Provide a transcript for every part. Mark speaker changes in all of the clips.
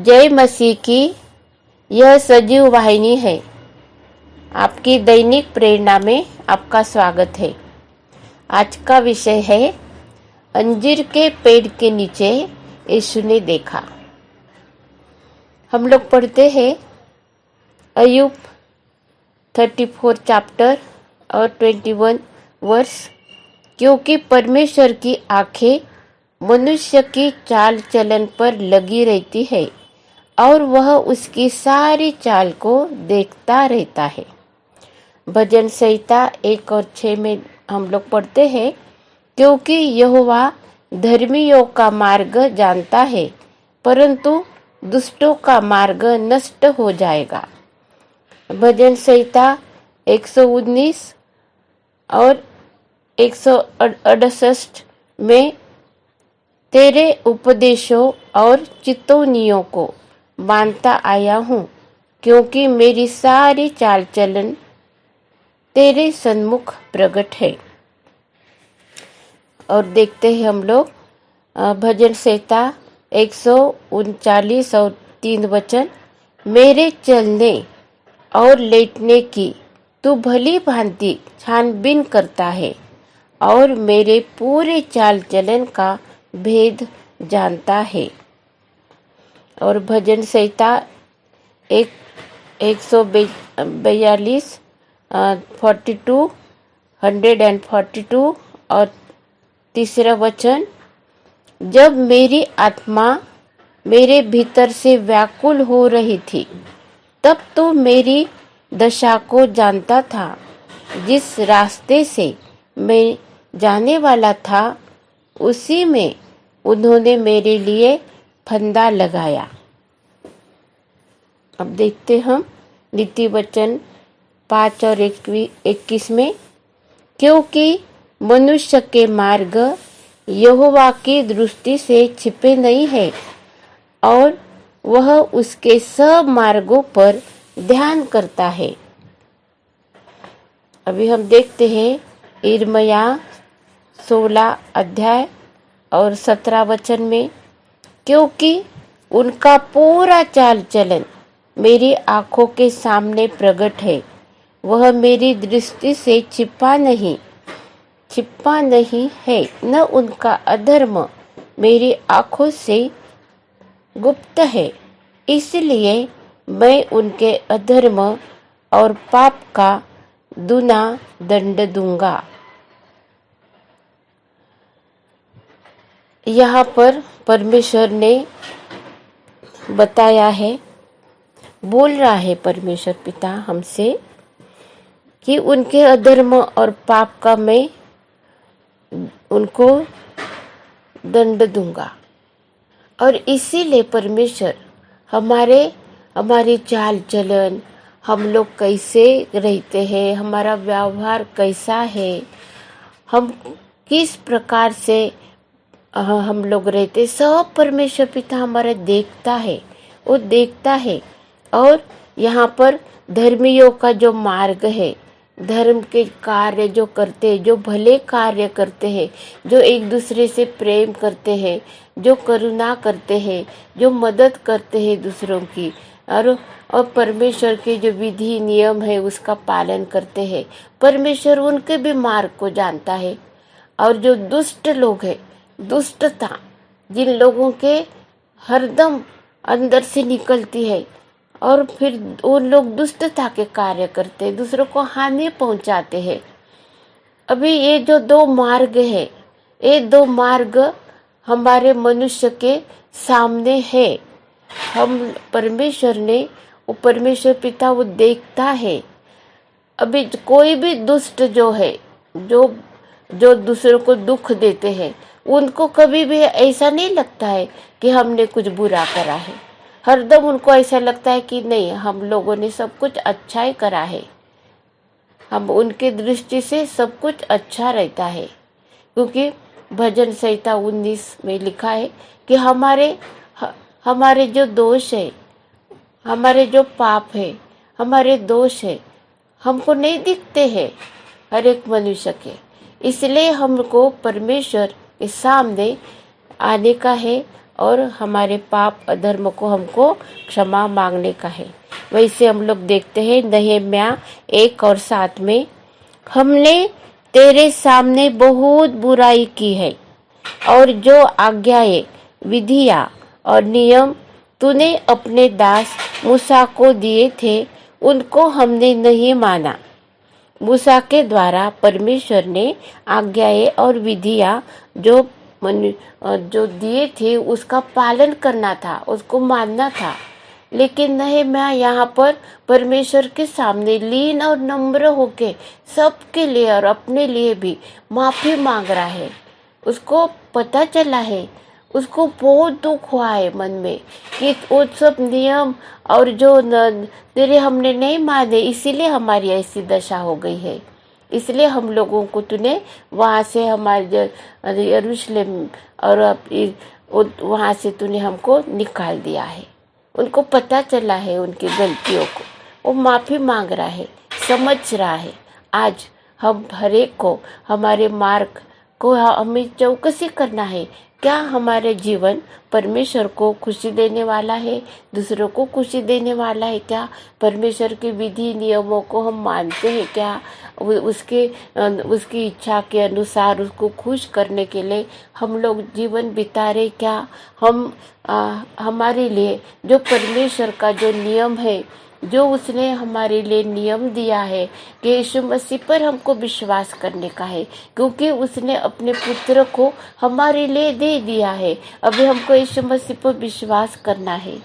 Speaker 1: जय मसीह की यह सजीव वाहिनी है। आपकी दैनिक प्रेरणा में आपका स्वागत है। आज का विषय है अंजीर के पेड़ के नीचे यीशु ने देखा। हम लोग पढ़ते हैं अय्यूब 34 चैप्टर और 21 वर्ष। क्योंकि परमेश्वर की आंखें मनुष्य की चाल चलन पर लगी रहती है और वह उसकी सारी चाल को देखता रहता है। भजन संहिता 1 और 6 में हम लोग पढ़ते हैं, क्योंकि यहोवा धर्मियों का मार्ग जानता है, परंतु दुष्टों का मार्ग नष्ट हो जाएगा। भजन संहिता 119 और 168 में तेरे उपदेशों और चितौनियों को मानता आया हूँ, क्योंकि मेरी सारी चाल चलन तेरे सन्मुख प्रकट है। और देखते हैं हम लोग भजन संहिता 139 और 3 वचन। मेरे चलने और लेटने की तू भली भांति छानबीन करता है और मेरे पूरे चाल चलन का भेद जानता है। और भजन संहिता 142 142 और 3 वचन। जब मेरी आत्मा मेरे भीतर से व्याकुल हो रही थी, तब तो मेरी दशा को जानता था। जिस रास्ते से मैं जाने वाला था, उसी में उन्होंने मेरे लिए फंदा लगाया। अब देखते हम नीति वचन 5 और 21 में। क्योंकि मनुष्य के मार्ग यहोवा की दृष्टि से छिपे नहीं है और वह उसके सब मार्गों पर ध्यान करता है। अभी हम देखते हैं यिर्मयाह 16 अध्याय और 17 वचन में। क्योंकि उनका पूरा चाल चलन मेरी आंखों के सामने प्रकट है, वह मेरी दृष्टि से छिपा नहीं है, न उनका अधर्म मेरी आंखों से गुप्त है। इसलिए मैं उनके अधर्म और पाप का दुना दंड दूंगा। यहाँ पर परमेश्वर ने बताया है, बोल रहा है परमेश्वर पिता हमसे कि उनके अधर्म और पाप का मैं उनको दंड दूंगा। और इसीलिए परमेश्वर हमारी चाल चलन, हम लोग कैसे रहते हैं, हमारा व्यवहार कैसा है, हम किस प्रकार से हम लोग रहते, सब परमेश्वर पिता हमारा देखता है। वो देखता है। और यहाँ पर धर्मियों का जो मार्ग है, धर्म के कार्य जो करते हैं, जो भले कार्य करते हैं, जो एक दूसरे से प्रेम करते हैं, जो करुणा करते हैं, जो मदद करते हैं दूसरों की, और परमेश्वर के जो विधि नियम है उसका पालन करते हैं, परमेश्वर उनके भी मार्ग को जानता है। और जो दुष्ट लोग हैं, दुष्टता जिन लोगों के हरदम अंदर से निकलती है और फिर वो लोग दुष्टता के कार्य करते हैं, दूसरों को हानि पहुंचाते हैं। अभी ये जो 2 मार्ग है, ये 2 मार्ग हमारे मनुष्य के सामने है। हम परमेश्वर ने, वो परमेश्वर पिता वो देखता है। अभी कोई भी दुष्ट जो है, जो दूसरों को दुख देते हैं, उनको कभी भी ऐसा नहीं लगता है कि हमने कुछ बुरा करा है। हरदम उनको ऐसा लगता है कि नहीं, हम लोगों ने सब कुछ अच्छा ही करा है। हम उनके दृष्टि से सब कुछ अच्छा रहता है। क्योंकि भजन संहिता 19 में लिखा है कि हमारे जो दोष है, हमारे जो पाप है, हमारे दोष है, हमको नहीं दिखते हैं हर एक मनुष्य के। इसलिए हमको परमेश्वर के सामने आने का है और हमारे पाप अधर्म को हमको क्षमा मांगने का है। वैसे हम लोग देखते हैं नहम्याह 1:7 में, हमने तेरे सामने बहुत बुराई की है और जो आज्ञाएं, विधियां और नियम तूने अपने दास मूसा को दिए थे उनको हमने नहीं माना। मूसा के द्वारा परमेश्वर ने आज्ञाएं और विधियां जो दिए थे उसका पालन करना था, उसको मानना था। लेकिन नहम्याह यहाँ पर परमेश्वर के सामने लीन और नम्र होके सबके लिए और अपने लिए भी माफी मांग रहा है। उसको पता चला है, उसको बहुत दुख हुआ है मन में कि वो सब नियम और जो तेरे हमने नहीं माने, इसीलिए हमारी ऐसी दशा हो गई है। इसलिए हम लोगों को तूने वहाँ से हमारे यरूशलेम और वहाँ से तूने हमको निकाल दिया है। उनको पता चला है उनकी गलतियों को, वो माफ़ी मांग रहा है, समझ रहा है। आज हम हरेक को हमारे मार्ग को हमें चौकसी करना है, क्या हमारे जीवन परमेश्वर को खुशी देने वाला है, दूसरों को खुशी देने वाला है क्या? परमेश्वर के विधि नियमों को हम मानते हैं क्या? उसकी इच्छा के अनुसार उसको खुश करने के लिए हम लोग जीवन बिता रहे क्या? हमारे लिए जो परमेश्वर का जो नियम है, जो उसने हमारे लिए नियम दिया है कि यीशु मसीह पर हमको विश्वास करने का है, क्योंकि उसने अपने पुत्र को हमारे लिए दे दिया है। अभी हमको यीशु मसीह पर विश्वास करना है।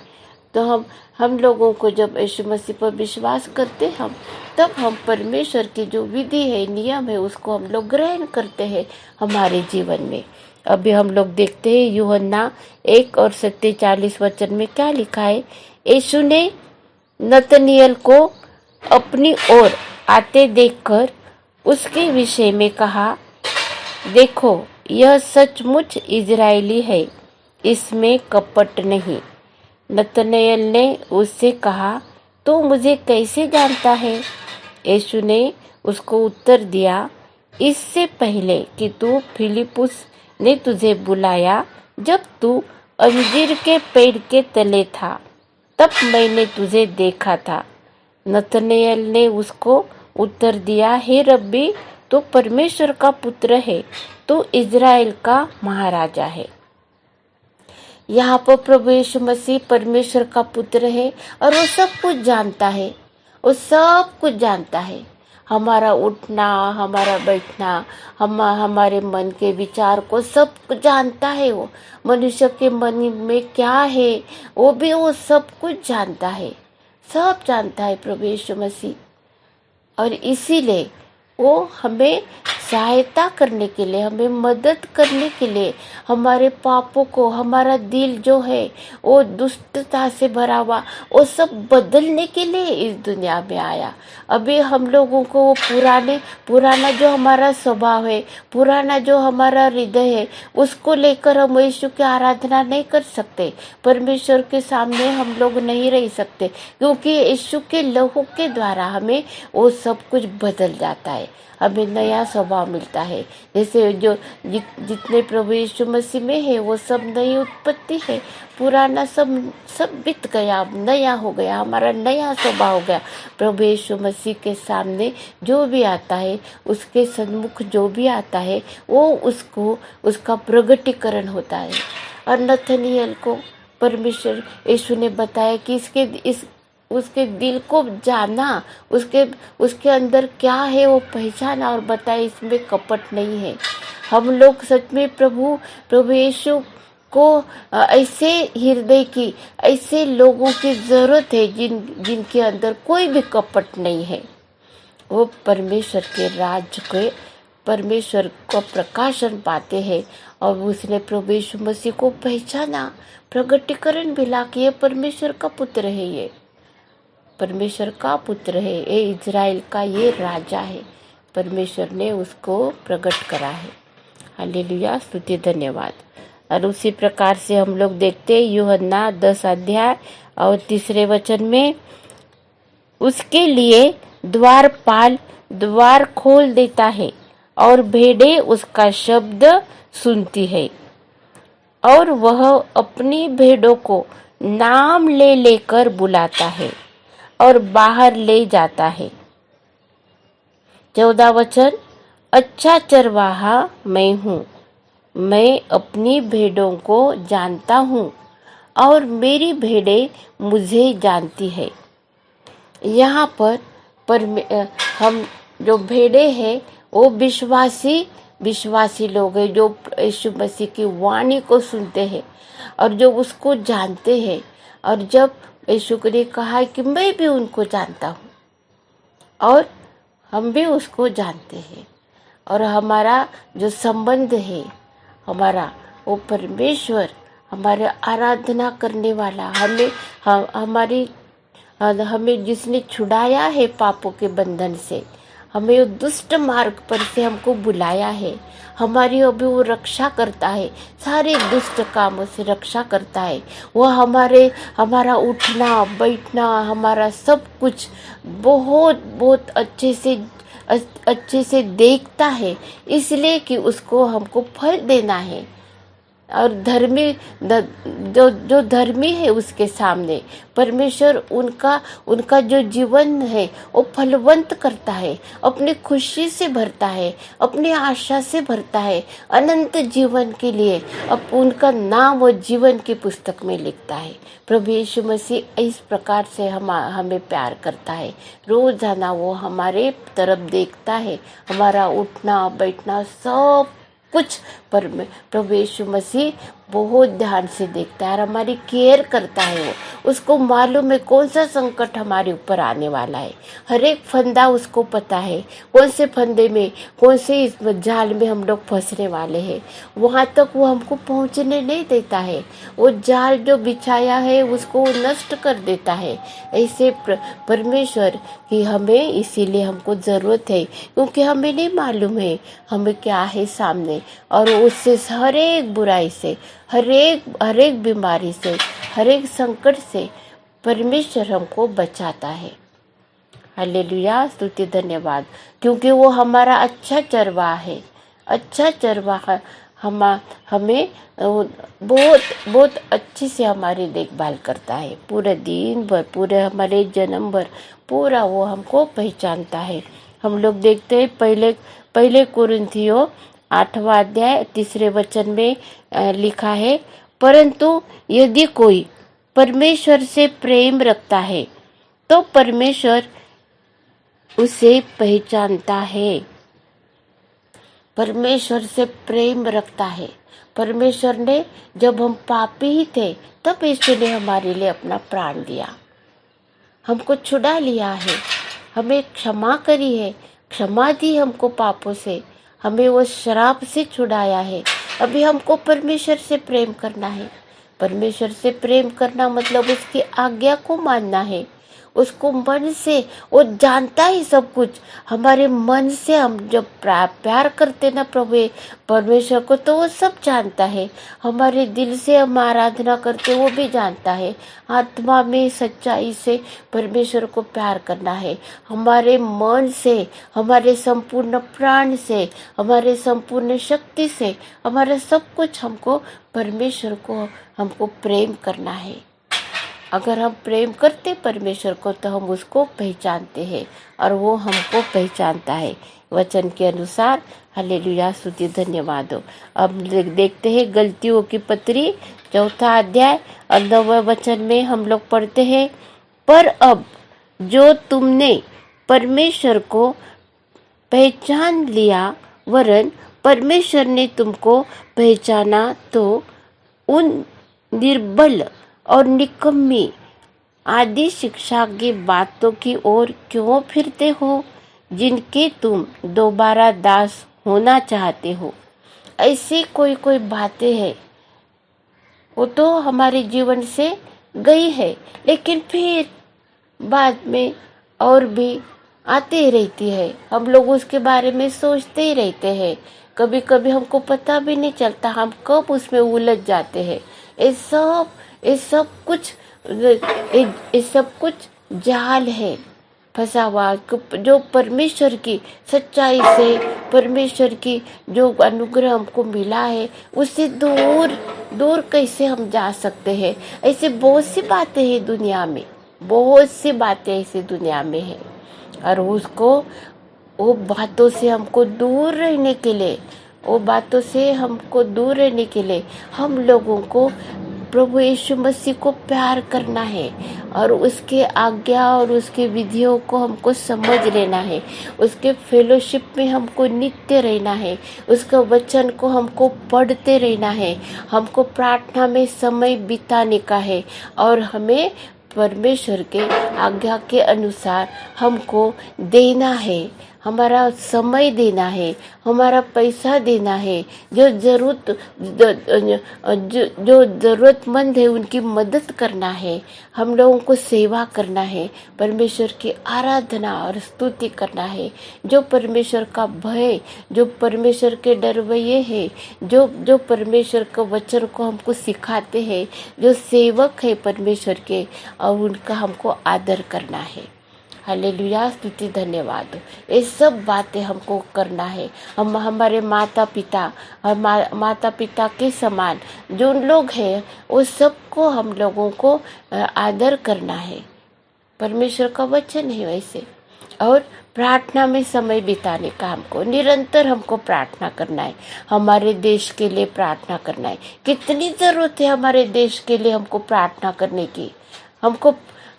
Speaker 1: तो हम लोगों को जब यीशु मसीह पर विश्वास करते हम, तब हम परमेश्वर की जो विधि है, नियम है, उसको हम लोग ग्रहण करते हैं हमारे जीवन में। अभी हम लोग देखते हैं यूहन्ना 1:47 में क्या लिखा है। यीशु ने नतनिएल को अपनी ओर आते देखकर उसके विषय में कहा, देखो यह सचमुच इजरायली है, इसमें कपट नहीं। नतनएल ने उससे कहा, तू मुझे कैसे जानता है? यीशु ने उसको उत्तर दिया, इससे पहले कि तू फिलिपुस ने तुझे बुलाया, जब तू अंजीर के पेड़ के तले था, तब मैंने तुझे देखा था। नतनएल ने उसको उत्तर दिया, हे रब्बी, तू परमेश्वर का पुत्र है, तू इज़राइल का महाराजा है। यहाँ पर प्रभु यीशु मसीह परमेश्वर का पुत्र है और वो सब कुछ जानता है, वो सब कुछ जानता है। हमारा उठना, हमारा बैठना, हमारे मन के विचार को सब कुछ जानता है। वो मनुष्य के मन में क्या है वो सब कुछ जानता है, सब जानता है प्रभु यीशु मसीह। और इसीलिए वो हमें सहायता करने के लिए, हमें मदद करने के लिए, हमारे पापों को, हमारा दिल जो है वो दुष्टता से भरा हुआ, वो सब बदलने के लिए इस दुनिया में आया। अभी हम लोगों को वो पुराना जो हमारा स्वभाव है, पुराना जो हमारा हृदय है, उसको लेकर हम यीशु की आराधना नहीं कर सकते, परमेश्वर के सामने हम लोग नहीं रह सकते, क्योंकि यीशु के लहू के द्वारा हमें वो सब कुछ बदल जाता है, हमें नया स्वभाव मिलता है। जैसे जो जितने प्रभु यीशु मसीह में है वो सब नई उत्पत्ति है, पुराना सब बीत गया, अब नया हो गया, हमारा नया स्वभाव हो गया। प्रभु यीशु मसीह के सामने जो भी आता है, उसके सन्मुख जो भी आता है, वो उसका प्रगटीकरण होता है। और नतनएल को परमेश्वर यीशु ने बताया कि उसके दिल को जाना, उसके अंदर क्या है वो पहचाना और बताया, इसमें कपट नहीं है। हम लोग सच में प्रभु यीशु को ऐसे हृदय की, ऐसे लोगों की जरूरत है जिनके अंदर कोई भी कपट नहीं है। वो परमेश्वर के राज्य के, परमेश्वर को प्रकाशन पाते हैं। और उसने प्रभु यीशु मसीह को पहचाना, प्रगटीकरण मिला कि ये परमेश्वर का पुत्र है, ये परमेश्वर का पुत्र है, ये इज़राइल का ये राजा है। परमेश्वर ने उसको प्रकट करा है। हालेलुया, स्तुति, धन्यवाद। और उसी प्रकार से हम लोग देखते हैं यूहन्ना 10 और 3 में, उसके लिए द्वारपाल द्वार खोल देता है और भेड़ें उसका शब्द सुनती है और वह अपनी भेड़ों को नाम ले लेकर बुलाता है और बाहर ले जाता है। 14 वचन, अच्छा चरवाहा मैं हूँ, मैं अपनी भेड़ों को जानता हूँ और मेरी भेड़ें मुझे जानती है। यहाँ पर हम जो भेड़े हैं वो विश्वासी लोग हैं जो यीशु मसीह की वाणी को सुनते हैं और जो उसको जानते हैं। और जब यीशु ने कहा कि मैं भी उनको जानता हूँ और हम भी उसको जानते हैं और हमारा जो संबंध है हमारा वो परमेश्वर हमारे आराधना करने वाला हमें जिसने छुड़ाया है पापों के बंधन से, हमें वो दुष्ट मार्ग पर से हमको बुलाया है, हमारी अभी वो रक्षा करता है, सारे दुष्ट कामों से रक्षा करता है। वो हमारा उठना बैठना हमारा सब कुछ बहुत बहुत अच्छे से देखता है, इसलिए कि उसको हमको फल देना है। और जो धर्मी है उसके सामने परमेश्वर उनका जो जीवन है वो फलवंत करता है, अपनी खुशी से भरता है, अपनी आशा से भरता है, अनंत जीवन के लिए अब उनका नाम वो जीवन की पुस्तक में लिखता है। प्रभु यीशु मसीह इस प्रकार से हमें प्यार करता है। रोजाना वो हमारे तरफ देखता है, हमारा उठना बैठना सब कुछ पर प्रभु यीशु मसीह बहुत ध्यान से देखता है और हमारी केयर करता है। वो उसको मालूम है कौन सा संकट हमारे ऊपर आने वाला है, हर एक फंदा उसको पता है, कौन से फंदे में कौन से इस जाल में हम लोग फंसने वाले हैं। वहाँ तक वो हमको पहुँचने नहीं देता है, वो जाल जो बिछाया है उसको नष्ट कर देता है। ऐसे परमेश्वर की हमें इसीलिए हमको ज़रूरत है, क्योंकि हमें नहीं मालूम है हमें क्या है सामने, और उससे हर एक बुराई से हर एक बीमारी से हर एक संकट से परमेश्वर हमको बचाता है। हालेलुया, स्तुति धन्यवाद, क्योंकि वो हमारा अच्छा चरवाहा है। अच्छा चरवाहा हमें बहुत बहुत अच्छे से हमारी देखभाल करता है, पूरे दिन भर पूरे हमारे जन्म भर पूरा वो हमको पहचानता है। हम लोग देखते हैं पहले कुरिन्थियों 8वां अध्याय 3 वचन में लिखा है, परंतु यदि कोई परमेश्वर से प्रेम रखता है तो परमेश्वर उसे पहचानता है। परमेश्वर से प्रेम रखता है। परमेश्वर ने जब हम पापी ही थे तब यीशु ने हमारे लिए अपना प्राण दिया, हमको छुड़ा लिया है, हमें क्षमा करी है, क्षमा दी हमको पापों से, हमें वो श्राप से छुड़ाया है। अभी हमको परमेश्वर से प्रेम करना है। परमेश्वर से प्रेम करना मतलब उसकी आज्ञा को मानना है, उसको मन से, वो जानता ही सब कुछ। हमारे मन से हम जब प्यार करते ना प्रभु परमेश्वर को तो वो सब जानता है। हमारे दिल से हम आराधना करते वो भी जानता है। आत्मा में सच्चाई से परमेश्वर को प्यार करना है, हमारे मन से, हमारे संपूर्ण प्राण से, हमारे संपूर्ण शक्ति से, हमारे सब कुछ हमको परमेश्वर को हमको प्रेम करना है। अगर हम प्रेम करते परमेश्वर को तो हम उसको पहचानते हैं और वो हमको पहचानता है वचन के अनुसार। हालेलुया, स्तुति धन्यवाद हो। अब देखते हैं गलतियों की पत्री 4 अध्याय और 9वें वचन में हम लोग पढ़ते हैं, पर अब जो तुमने परमेश्वर को पहचान लिया वरन परमेश्वर ने तुमको पहचाना, तो उन निर्बल और निकम्मी आदि शिक्षा की बातों की ओर क्यों फिरते हो, जिनके तुम दोबारा दास होना चाहते हो। ऐसी कोई बातें हैं वो तो हमारे जीवन से गई है, लेकिन फिर बाद में और भी आती रहती है। हम लोग उसके बारे में सोचते ही रहते हैं, कभी कभी हमको पता भी नहीं चलता हम कब उसमें उलझ जाते हैं। ये सब कुछ जाल है, फंसा हुआ, जो परमेश्वर की सच्चाई से, परमेश्वर की जो अनुग्रह हमको मिला है, उससे दूर दूर कैसे हम जा सकते हैं। ऐसे बहुत सी बातें हैं दुनिया में, बहुत सी बातें ऐसी दुनिया में है, और उसको वो बातों से हमको दूर रहने के लिए, वो बातों से हमको दूर रहने के लिए हम लोगों को प्रभु यीशु मसीह को प्यार करना है, और उसके आज्ञा और उसके विधियों को हमको समझ लेना है, उसके फेलोशिप में हमको नित्य रहना है, उसका वचन को हमको पढ़ते रहना है, हमको प्रार्थना में समय बिताने का है, और हमें परमेश्वर के आज्ञा के अनुसार हमको देना है, हमारा समय देना है, हमारा पैसा देना है, जो ज़रूरतमंद है उनकी मदद करना है, हम लोगों को सेवा करना है, परमेश्वर की आराधना और स्तुति करना है। जो परमेश्वर का भय, जो परमेश्वर के डरवैये है, जो परमेश्वर का वचन को हमको सिखाते हैं, जो सेवक है परमेश्वर के, और उनका हमको आदर करना है। हालेलुया, स्तुति धन्यवाद। ये सब बातें हमको करना है। हम हमारे माता पिता और माता पिता के समान जो लोग हैं, वो सबको हम लोगों को आदर करना है। परमेश्वर का वचन है वैसे। और प्रार्थना में समय बिताने का हमको निरंतर हमको प्रार्थना करना है, हमारे देश के लिए प्रार्थना करना है। कितनी ज़रूरत है हमारे देश के लिए हमको प्रार्थना करने की।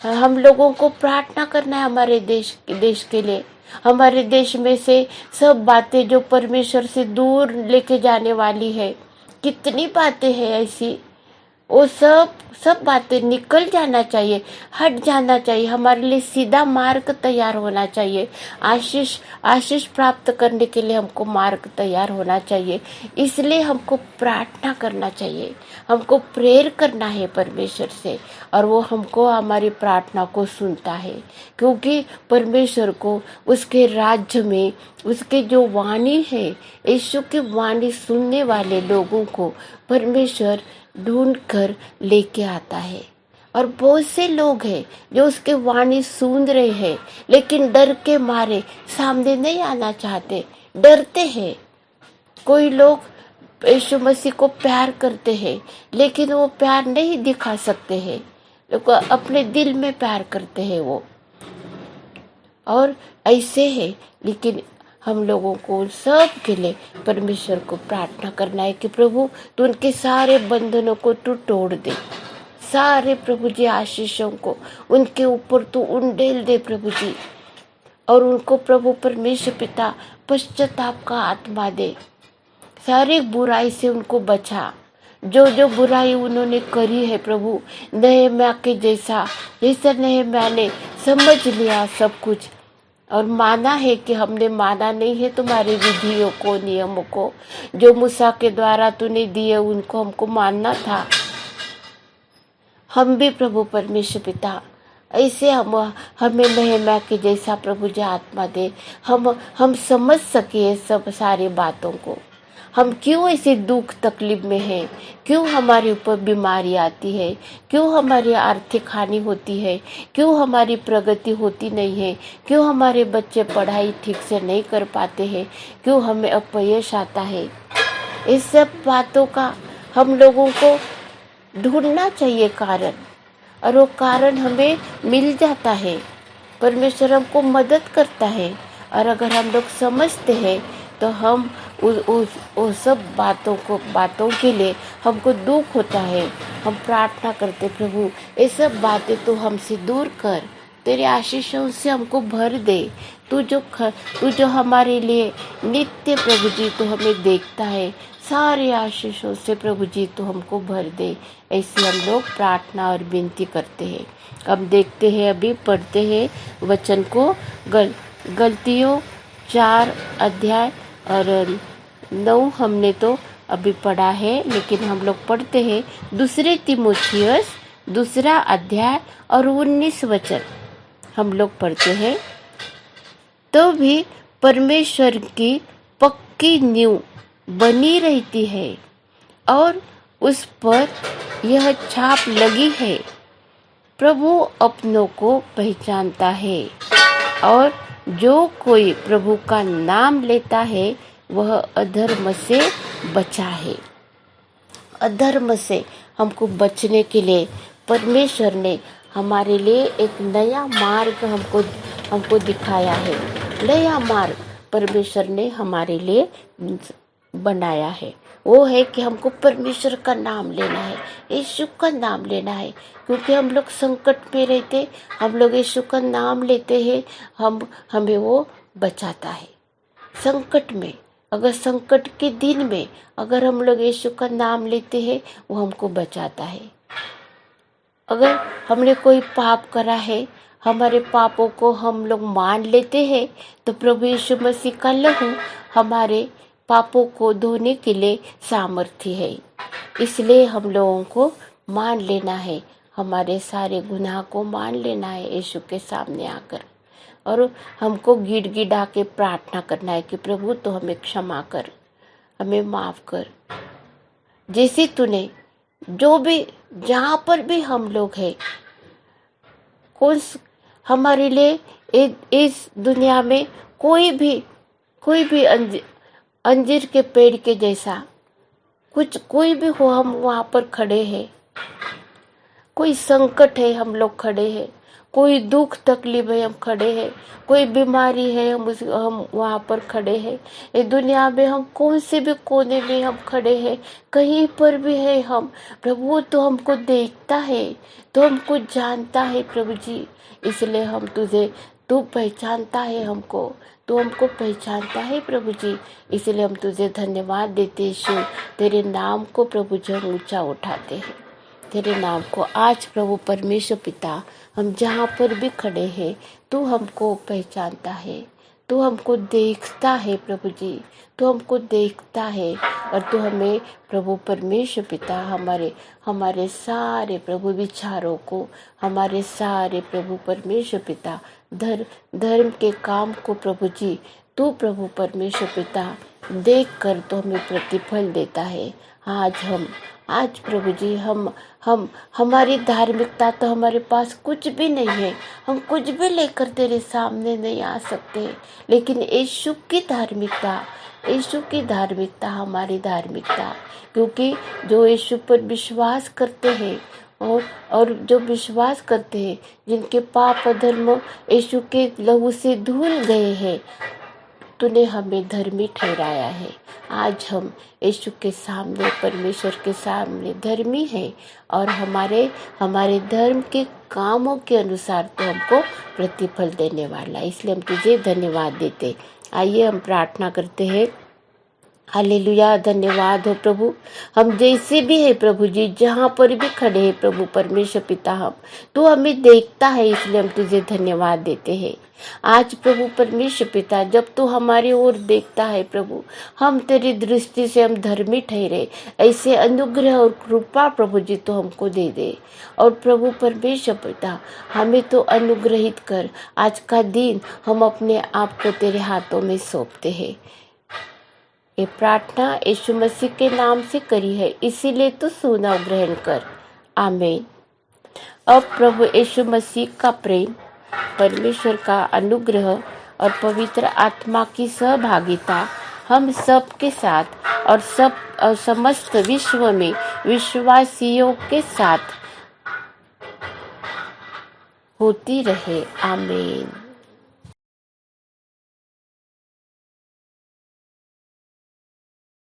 Speaker 1: हम लोगों को प्रार्थना करना है हमारे देश के लिए। हमारे देश में से सब बातें जो परमेश्वर से दूर लेके जाने वाली है, कितनी बातें हैं ऐसी, वो सब बातें निकल जाना चाहिए, हट जाना चाहिए। हमारे लिए सीधा मार्ग तैयार होना चाहिए। आशीष प्राप्त करने के लिए हमको मार्ग तैयार होना चाहिए। इसलिए हमको प्रार्थना करना चाहिए, हमको प्रेयर करना है परमेश्वर से, और वो हमको हमारी प्रार्थना को सुनता है। क्योंकि परमेश्वर को उसके राज्य में उसके जो वाणी है, यीशु की वाणी सुनने वाले लोगों को परमेश्वर ढूंढ कर लेके आता है। और बहुत से लोग हैं जो उसके वाणी सुन रहे हैं, लेकिन डर के मारे सामने नहीं आना चाहते, डरते हैं। कोई लोग यीशु मसीह को प्यार करते हैं, लेकिन वो प्यार नहीं दिखा सकते हैं, लोग अपने दिल में प्यार करते हैं वो, और ऐसे है। लेकिन हम लोगों को सब के लिए परमेश्वर को प्रार्थना करना है कि प्रभु तू उनके सारे बंधनों को तू तोड़ दे, सारे प्रभु जी आशीषों को उनके ऊपर तू उंडेल दे प्रभु जी, और उनको प्रभु परमेश्वर पिता पश्चाताप का आत्मा दे, सारी बुराई से उनको बचा। जो बुराई उन्होंने करी है प्रभु, नहम्याह के जैसा नहम्याह ने समझ लिया सब कुछ, और माना है कि हमने माना नहीं है तुम्हारी विधियों को, नियमों को, जो मूसा के द्वारा तूने दिए उनको हमको मानना था। हम भी प्रभु परमेश्वर पिता ऐसे हमें नहम्याह के जैसा प्रभु जी आत्मा दे, हम समझ सके सब सारी बातों को। हम क्यों ऐसे दुख तकलीफ में हैं, क्यों हमारे ऊपर बीमारी आती है, क्यों हमारी आर्थिक हानि होती है, क्यों हमारी प्रगति होती नहीं है, क्यों हमारे बच्चे पढ़ाई ठीक से नहीं कर पाते हैं, क्यों हमें अपयश आता है। इस सब बातों का हम लोगों को ढूंढना चाहिए कारण, और वो कारण हमें मिल जाता है। परमेश्वर हमको मदद करता है, और अगर हम लोग समझते हैं तो हम उस सब बातों के लिए हमको दुख होता है, हम प्रार्थना करते प्रभु ये सब बातें तो हमसे दूर कर, तेरे आशीषों से हमको भर दे। तू जो हमारे लिए नित्य प्रभु जी तो हमें देखता है, सारे आशीषों से प्रभु जी तो हमको भर दे। ऐसे हम लोग प्रार्थना और विनती करते हैं। अब देखते हैं, अभी पढ़ते हैं वचन को। गलतियों 4 अध्याय और 9 हमने तो अभी पढ़ा है, लेकिन हम लोग पढ़ते हैं 2 तीमुथियुस 2 अध्याय और 19 वचन हम लोग पढ़ते हैं। तो भी परमेश्वर की पक्की नींव बनी रहती है और उस पर यह छाप लगी है, प्रभु अपनों को पहचानता है। और जो कोई प्रभु का नाम लेता है वह अधर्म से बचा है। अधर्म से हमको बचने के लिए परमेश्वर ने हमारे लिए एक नया मार्ग हमको दिखाया है। नया मार्ग परमेश्वर ने हमारे लिए बनाया है। वो है कि हमको परमेश्वर का नाम लेना है, यीशु का नाम लेना है। क्योंकि हम लोग संकट में रहते, हम लोग यीशु का नाम लेते हैं, हमें वो बचाता है। संकट में, अगर संकट के दिन में अगर हम लोग यीशु का नाम लेते हैं, वो हमको बचाता है। अगर हमने कोई पाप करा है, हमारे पापों को हम लोग मान लेते हैं, तो प्रभु यीशु मसीह का लहू हमारे पापों को धोने के लिए सामर्थ्य है। इसलिए हम लोगों को मान लेना है, हमारे सारे गुनाह को मान लेना है यीशु के सामने आकर, और हमको गिड़गिड़ा के प्रार्थना करना है कि प्रभु तो हमें क्षमा कर, हमें माफ कर। जैसे तूने जो भी जहाँ पर भी हम लोग हैं, हमारे लिए इस दुनिया में कोई भी अंजीर के पेड़ के जैसा कोई भी हो, हम वहाँ पर खड़े हैं। कोई संकट है, हम लोग खड़े हैं। कोई दुख तकलीफ है, हम खड़े हैं। कोई बीमारी है, हम वहाँ पर खड़े हैं। इस दुनिया में हम कौन से भी कोने में हम खड़े हैं, कहीं पर भी है हम, प्रभु तो हमको देखता है, तो हमको जानता है प्रभु जी। इसलिए हम तू पहचानता है हमको, तू हमको पहचानता है प्रभु जी। इसलिए हम तुझे धन्यवाद देते यीशु, तेरे नाम को प्रभु जी हम ऊंचा उठाते हैं, तेरे नाम को। आज प्रभु परमेश्वर पिता, हम जहाँ पर भी खड़े हैं, तू हमको पहचानता है, तू हमको देखता है प्रभु जी, तू हमको देखता है। और तू हमें प्रभु परमेश्वर पिता हमारे सारे प्रभु विचारों को, हमारे सारे प्रभु परमेश्वर पिता धर्म के काम को प्रभु जी, तू प्रभु परमेश्वर पिता देख कर तो हमें प्रतिफल देता है। आज प्रभु जी हम हमारी धार्मिकता तो हमारे पास कुछ भी नहीं है, हम कुछ भी लेकर तेरे सामने नहीं आ सकते, लेकिन यीशु की धार्मिकता हमारी धार्मिकता, क्योंकि जो यीशु पर विश्वास करते हैं और जो विश्वास करते हैं, जिनके पाप अधर्म यीशु के लहू से धुल गए हैं, तूने हमें धर्मी ठहराया है। आज हम यीशु के सामने, परमेश्वर के सामने धर्मी हैं, और हमारे धर्म के कामों के अनुसार तो हमको प्रतिफल देने वाला है। इसलिए हम तुझे धन्यवाद देते। आइए हम प्रार्थना करते हैं। हालेलुया, धन्यवाद हो प्रभु। हम जैसे भी है प्रभु जी, जहाँ पर भी खड़े हैं प्रभु परमेश्वर पिता, तू हमें देखता है, इसलिए हम तुझे धन्यवाद देते हैं। आज प्रभु परमेश्वर पिता, जब तू हमारी ओर देखता है प्रभु, हम तेरी दृष्टि से हम धर्मी ठहरे, ऐसे अनुग्रह और कृपा प्रभु जी तो हमको दे दे। और प्रभु परमेश्वर पिता, हमें तो अनुग्रहित कर। आज का दिन हम अपने आप को तेरे हाथों में सौंपते हैं। ये प्रार्थना यीशु मसीह के नाम से करी है, इसीलिए तो सुना ग्रहण कर। आमीन। अब प्रभु यीशु मसीह का प्रेम, परमेश्वर का अनुग्रह और पवित्र आत्मा की सहभागिता हम सब के साथ और समस्त विश्व में विश्वासियों के साथ होती रहे। आमीन।